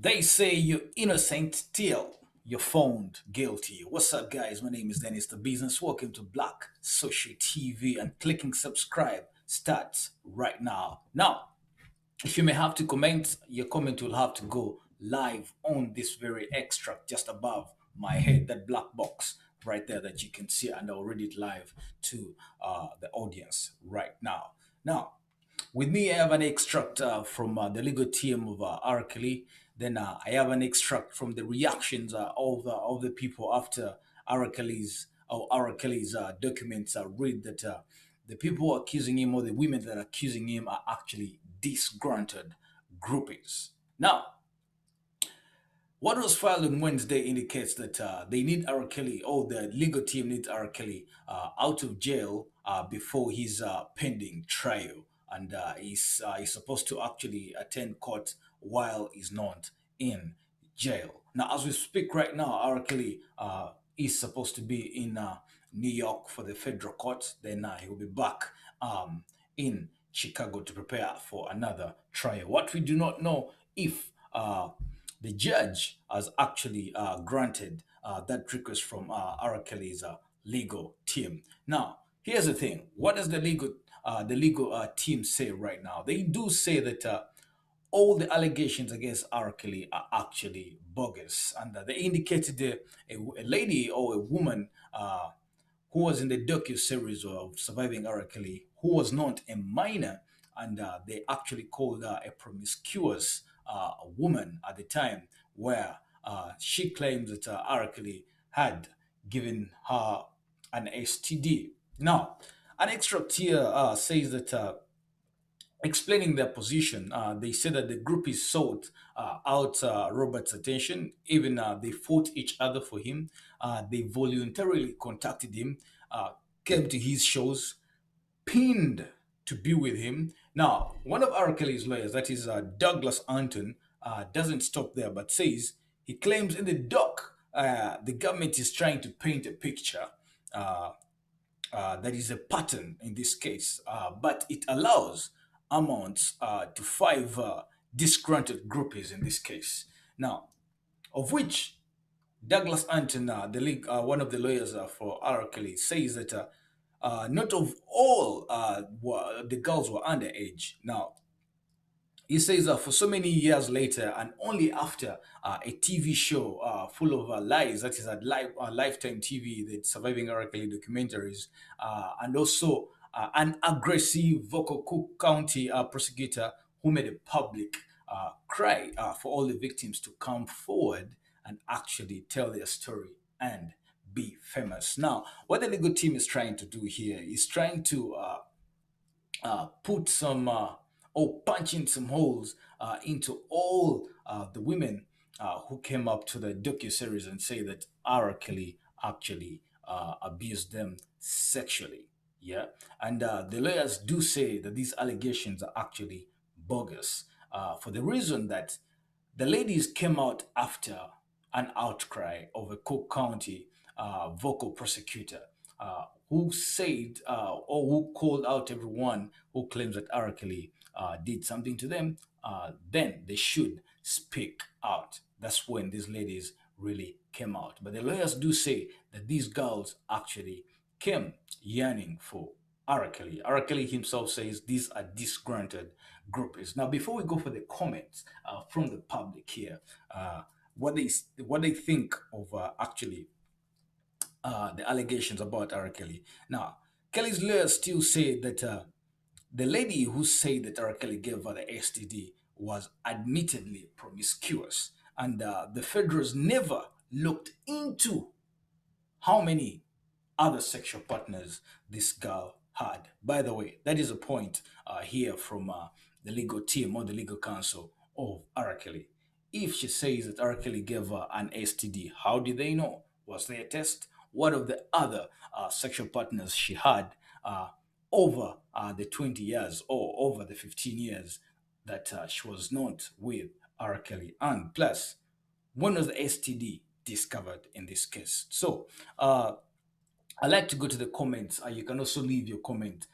They say you're innocent till you're found guilty. What's up, guys? My name is Dennis the Business. Welcome to Black Social TV, and clicking subscribe starts right now. Now, if you may have to comment, your comment will have to go live on this very extract just above my head, that black box right there that you can see, and I'll read it live to the audience right now. Now, with me, I have an extract from the legal team of R.Kelly. Then I have an extract from the reactions of the people after R.Kelly's documents read that the people accusing him, or the women that are accusing him, are actually disgruntled groupies. Now, what was filed on Wednesday indicates that they need R. Kelly, or the legal team needs R. Kelly out of jail before his pending trial. And he's supposed to actually attend court while he's not in jail. Now, as we speak right now, R. Kelly is supposed to be in New York for the federal court. Then he'll be back in Chicago to prepare for another trial. What we do not know if the judge has actually granted that request from R. Kelly's legal team. Now, here's the thing: what does the legal team say right now? They do say that all the allegations against R. Kelly are actually bogus, and they indicated a lady or a woman who was in the docu series of Surviving R. Kelly, who was not a minor, and they actually called her a promiscuous woman at the time, where she claims that R. Kelly had given her an STD. Now, an extract here says that. Explaining their position, they said that the group is sought out Robert's attention. Even they fought each other for him. They voluntarily contacted him, came to his shows, pinned to be with him. Now, one of R. Kelly's lawyers, that is Douglas Anton, doesn't stop there, but says he claims in the doc the government is trying to paint a picture. Uh, that is a pattern in this case, but it allows amounts to five disgruntled groupies in this case. Now, of which Douglas Anton, one of the lawyers for R. Kelly, says that not of all the girls were underage. Now, he says that for so many years later, and only after a TV show full of lies, that is at Lifetime TV, the Surviving R. Kelly documentaries, and also an aggressive vocal Cook County prosecutor who made a public cry for all the victims to come forward and actually tell their story and be famous. Now, what the legal team is trying to do here is trying to put some or punch in some holes into all the women who came up to the docu-series and say that R. Kelly actually abused them sexually. Yeah, and the lawyers do say that these allegations are actually bogus for the reason that the ladies came out after an outcry of a Cook County vocal prosecutor who said or who called out everyone who claims that R. Kelly did something to them. Then they should speak out. That's when these ladies really came out. But the lawyers do say that these girls actually came yearning for R. Kelly. R. Kelly himself says these are disgruntled groupies. Now, before we go for the comments from the public here, what they think of actually the allegations about R. Kelly. Now, Kelly's lawyers still say that the lady who said that R. Kelly gave her the STD was admittedly promiscuous, and the federals never looked into how many other sexual partners this girl had. By the way, that is a point here from the legal team or the legal counsel of R. Kelly. If she says that R. Kelly gave her an STD, how did they know? Was there a test? What of the other sexual partners she had over the 20 years or over the 15 years that she was not with R. Kelly? And plus, when was the STD discovered in this case? So, I like to go to the comments. You can also leave your comment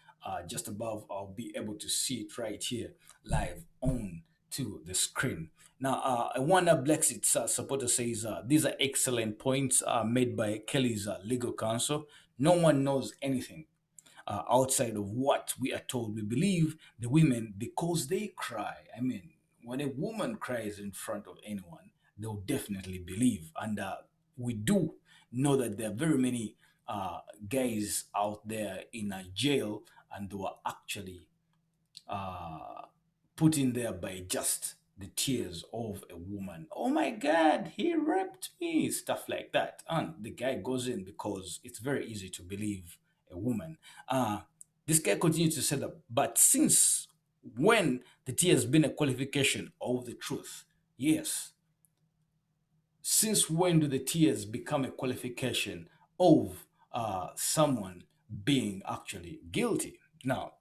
just above. I'll be able to see it right here live on to the screen. Now, one Brexit supporter says these are excellent points made by Kelly's legal counsel. No one knows anything outside of what we are told. We believe the women because they cry. I mean, when a woman cries in front of anyone, they'll definitely believe. And we do know that there are very many guys out there in a jail and they were actually uh, put in there by just the tears of a woman. Oh my God, he raped me, stuff like that. And the guy goes in because it's very easy to believe a woman. Uh, this guy continues to say that, but since when the tears been a qualification of the truth? Yes. Since when do the tears become a qualification of someone being actually guilty? Now,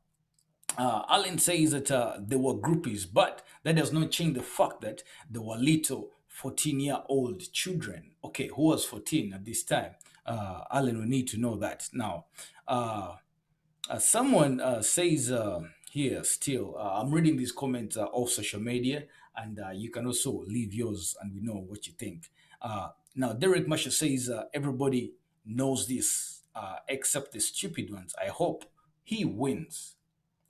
Allen says that they were groupies, but that does not change the fact that they were little 14-year-old children. Okay, who was 14 at this time? Allen will need to know that. Now, uh, someone says here still, I'm reading these comments off social media, and you can also leave yours and we know what you think. Now, Derek Marshall says everybody knows this except the stupid ones. I hope he wins.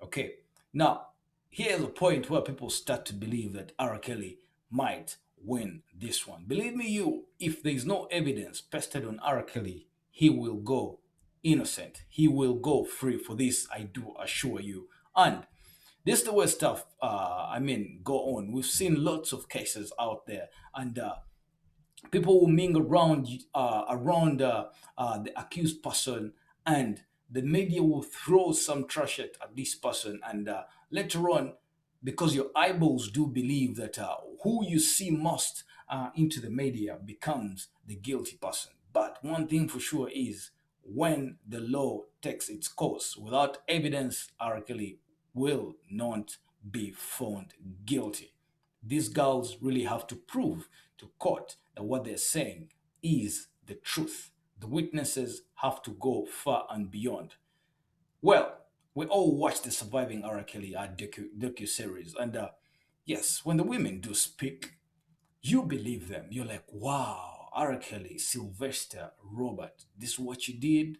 Okay. Now, here's a point where people start to believe that R. Kelly might win this one. Believe me, you, if there is no evidence pasted on R. Kelly, he will go innocent. He will go free for this, I do assure you. And this is the way stuff, go on. We've seen lots of cases out there, and people will mingle around the accused person, and the media will throw some trash at this person, and later on, because your eyeballs do believe that who you see most into the media becomes the guilty person. But one thing for sure is when the law takes its course without evidence, R. Kelly will not be found guilty. These girls really have to prove to court that what they're saying is the truth. The witnesses have to go far and beyond. Well, we all watch the Surviving R. Kelly docu-series, and yes, when the women do speak, you believe them. You're like, wow, R. Kelly, Sylvester, Robert, this is what you did.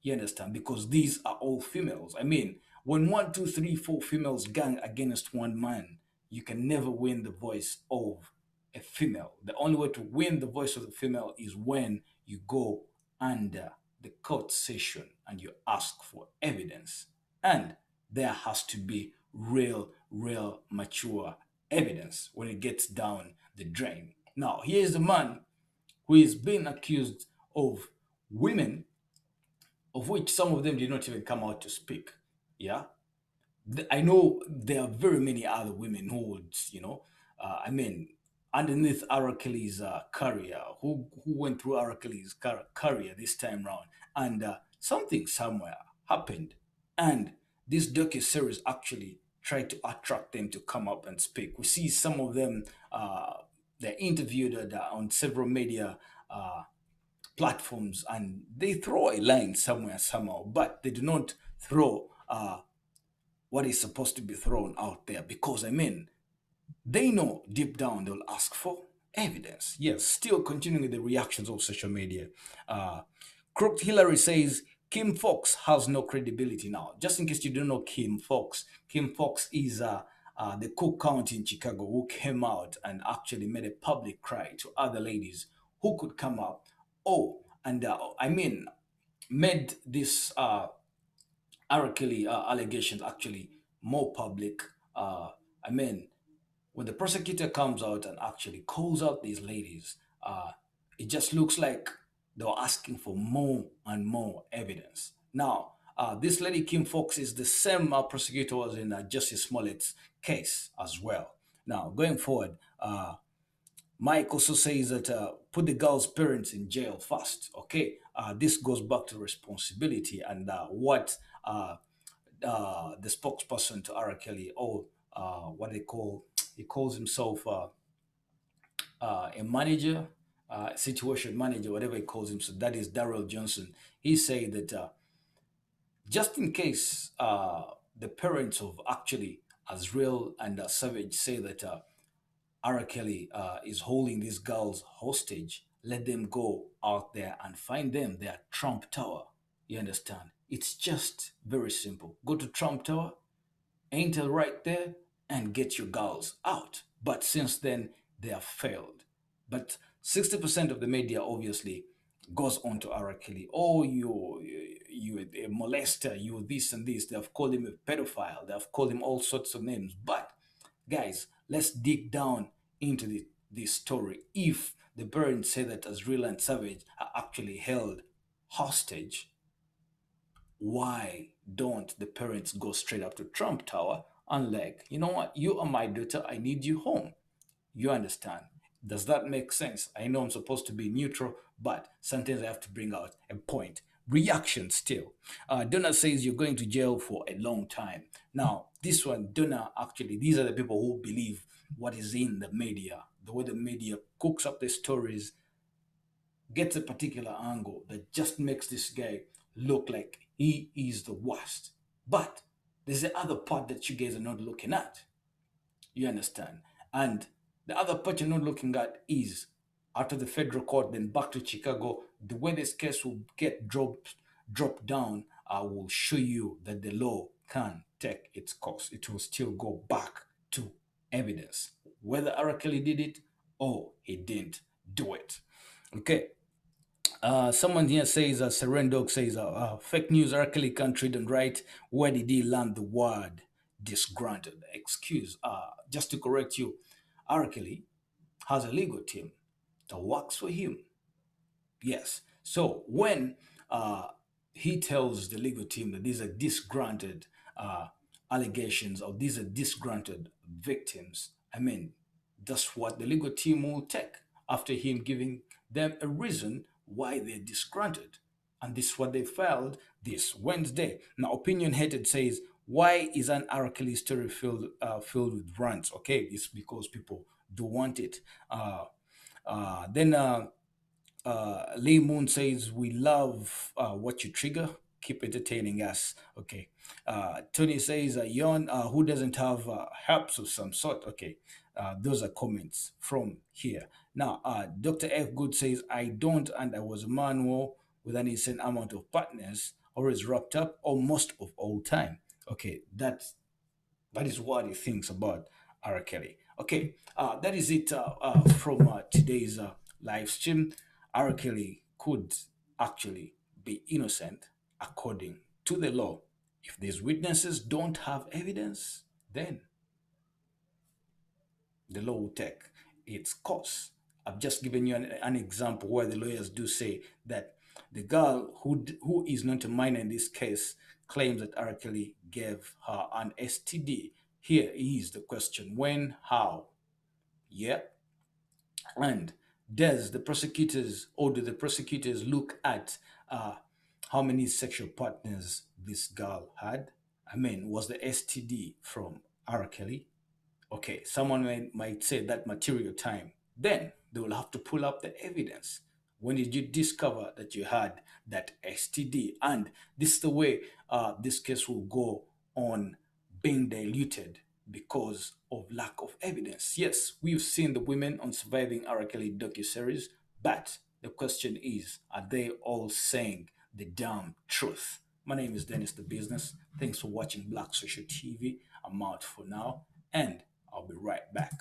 You understand? Because these are all females. I mean, when one, two, three, four females gang against one man, you can never win the voice of a female. The only way to win the voice of the female is when you go under the court session and you ask for evidence. And there has to be real, mature evidence when it gets down the drain. Now, here's the man who is being accused of women of which some of them did not even come out to speak. Yeah, I know there are very many other women who would, I mean, underneath R. Kelly's career, who went through R. Kelly's career this time round, and something somewhere happened, and this docu series actually tried to attract them to come up and speak. We see some of them. They're interviewed on several media platforms, and they throw a line somewhere somehow, but they do not throw what is supposed to be thrown out there, because I mean, they know deep down they'll ask for evidence. Yes, still continuing with the reactions of social media. uh Crooked Hillary says Kim Fox has no credibility. Now, just in case you don't know Kim Fox is the Cook County in Chicago who came out and actually made a public cry to other ladies who could come up. Oh, and made this R. Kelly allegations actually more public. Uh, I mean, when the prosecutor comes out and actually calls out these ladies, it just looks like they're asking for more and more evidence. Now, this lady Kim Fox is the same prosecutor was in Justice Smollett's case as well. Now, going forward, Mike also says that put the girl's parents in jail first. Okay, this goes back to responsibility and what the spokesperson to R. Kelly, or what they call, he calls himself a manager, situation manager, whatever he calls himself. That is Daryl Johnson. He said that just in case the parents of actually Azrael and Savage say that R. Kelly is holding these girls hostage. Let them go out there and find them. They are Trump Tower. You understand? It's just very simple. Go to Trump Tower, enter right there, and get your girls out. But since then, they have failed. But 60% of the media obviously goes on to R. Kelly. Oh, you a molester, you this and this. They have called him a pedophile. They have called him all sorts of names. But guys, let's dig down into this story. If the parents say that Azriel and Savage are actually held hostage, why don't the parents go straight up to Trump Tower and like, you know what, you are my daughter, I need you home? You understand? Does that make sense? I know I'm supposed to be neutral, but sometimes I have to bring out a point. Reaction still. Donna says you're going to jail for a long time. Now, this one, Donna, actually, these are the people who believe what is in the media, the way the media cooks up the stories, gets a particular angle that just makes this guy look like he is the worst. But there's the other part that you guys are not looking at. You understand? And the other part you're not looking at is after the federal court, then back to Chicago, the way this case will get dropped down, I will show you that the law can take its course. It will still go back to evidence, whether R. Kelly did it or he didn't do it. Okay. Someone here says, Serendog says, fake news, R. Kelly can't read and write. Where did he learn the word disgruntled? Excuse, just to correct you, R. Kelly has a legal team that works for him. Yes. So when he tells the legal team that these are disgruntled uh, allegations or these are disgruntled victims, I mean, that's what the legal team will take after him giving them a reason why they're disgruntled. And this is what they filed this Wednesday. Now, Opinion Hated says, why is an R. Kelly story filled with rants? Okay, it's because people do want it. Then Lee Moon says, we love what you trigger. Keep entertaining us. Okay. Tony says, Yon, who doesn't have helps of some sort? Okay. Those are comments from here. Now, Dr. F. Good says, I don't, and I was a manual with an insane amount of partners, always wrapped up almost of all time. Okay, that is what he thinks about R. Kelly. Okay, that is it from today's live stream. R. Kelly could actually be innocent according to the law. If these witnesses don't have evidence, then the law will take its course. I've just given you an example where the lawyers do say that the girl who is not a minor in this case claims that R. Kelly gave her an STD. Here is the question: when, how? Yeah. And do the prosecutors look at how many sexual partners this girl had? I mean, was the STD from R. Kelly? Okay, someone might say that material time. Then they will have to pull up the evidence. When did you discover that you had that STD? And this is the way this case will go on being diluted because of lack of evidence. Yes, we've seen the women on surviving R. Kelly docuseries, but the question is, are they all saying the damn truth? My name is Dennis the Business. Thanks for watching Black Social TV. I'm out for now, and I'll be right back.